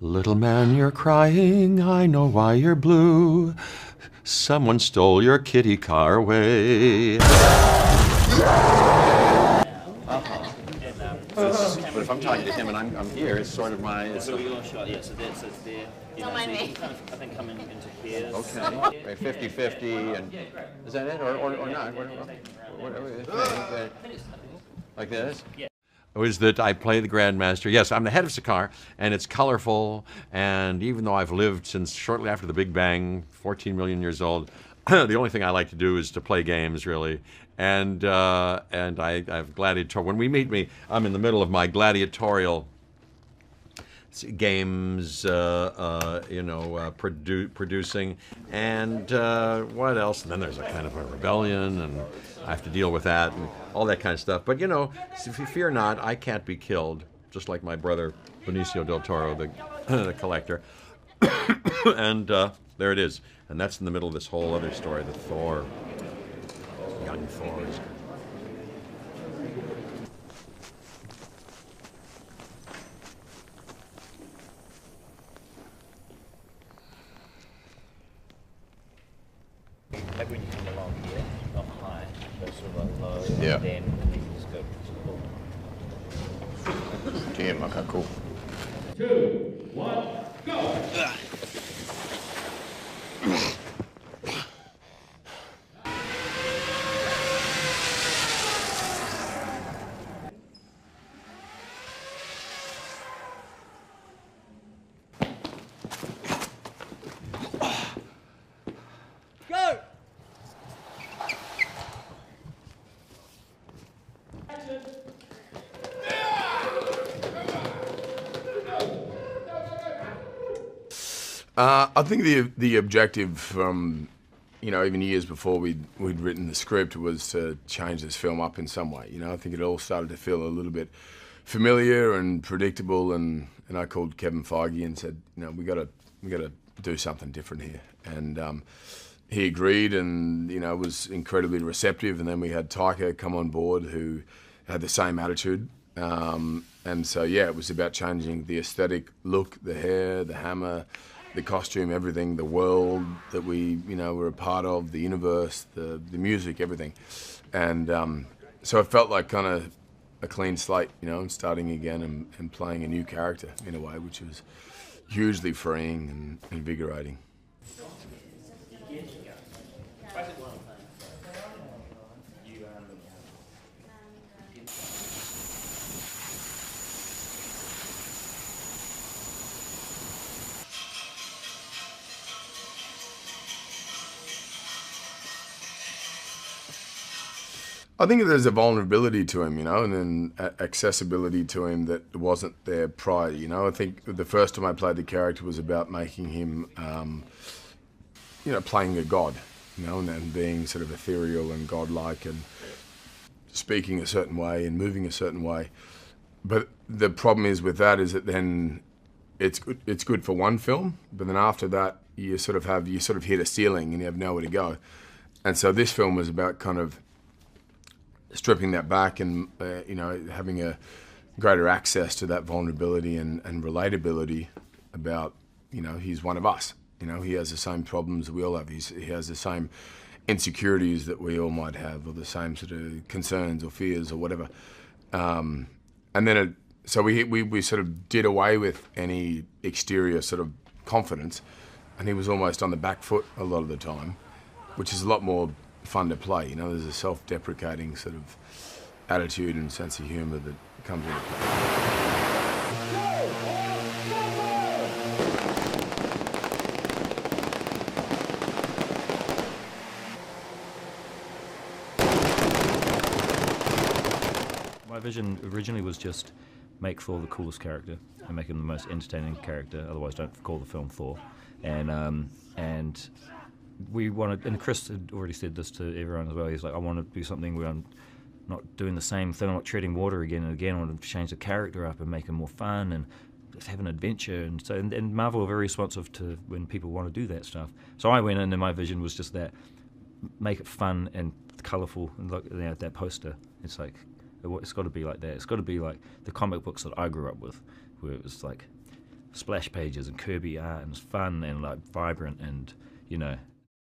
Little man, you're crying, I know why you're blue. Someone stole your kitty car away. But if I'm talking to him and I'm here, it's sort of my... It's so your shot, yeah, so it's there. Don't mind me. Kind of, I think, coming into pairs. okay. 50-50, and is that it, or not? Whatever. Like this? Yeah. Is that I play the Grandmaster. Yes, I'm the head of Sakaar, and it's colorful, and even though I've lived since shortly after the Big Bang, 14 million years old, the only thing I like to do is to play games, really. And I've gladiatorial. When we meet I'm in the middle of my gladiatorial games, producing, and what else? And then there's a kind of a rebellion, and I have to deal with that and all that kind of stuff. But if you fear not, I can't be killed, just like my brother Benicio del Toro, the collector. And there it is, and that's in the middle of this whole other story, the Thor, young Thors. Like when you come along here, not high, but sort of like low, Yeah. and then you just go sort of Damn, okay, cool. 2, 1, go! Go! I think the objective from, even years before we'd written the script was to change this film up in some way. I think it all started to feel a little bit familiar and predictable, and I called Kevin Feige and said, we got to do something different here. And he agreed, and was incredibly receptive. And then we had Taika come on board, who had the same attitude. And so yeah, it was about changing the aesthetic look, the hair, the hammer, the costume, everything, the world that we, were a part of, the universe, the music, everything. And so it felt like kind of a clean slate, and starting again and playing a new character in a way, which was hugely freeing and invigorating. I think there's a vulnerability to him, and then accessibility to him that wasn't there prior, I think the first time I played the character was about making him, playing a god, and then being sort of ethereal and godlike and speaking a certain way and moving a certain way. But the problem is with that is that then it's good for one film, but then after that you sort of hit a ceiling and you have nowhere to go. And so this film was about kind of stripping that back and having a greater access to that vulnerability and relatability about, he's one of us. He has the same problems that we all have. He has the same insecurities that we all might have, or the same sort of concerns or fears or whatever. And then so we sort of did away with any exterior sort of confidence, and he was almost on the back foot a lot of the time, which is a lot more fun to play. There's a self-deprecating sort of attitude and sense of humor that comes into play. My vision originally was just make Thor the coolest character and make him the most entertaining character, otherwise don't call the film Thor. And we wanted, and Chris had already said this to everyone as well, he's like, I want to do something where I'm not doing the same thing, I'm not treading water again and again, I want to change the character up and make him more fun and just have an adventure. And so, and Marvel are very responsive to when people want to do that stuff. So I went in and my vision was just that, make it fun and colourful, and look at that poster, it's like, it's got to be like that. It's got to be like the comic books that I grew up with, where it was like splash pages and Kirby art, and it's fun and like vibrant, and you know,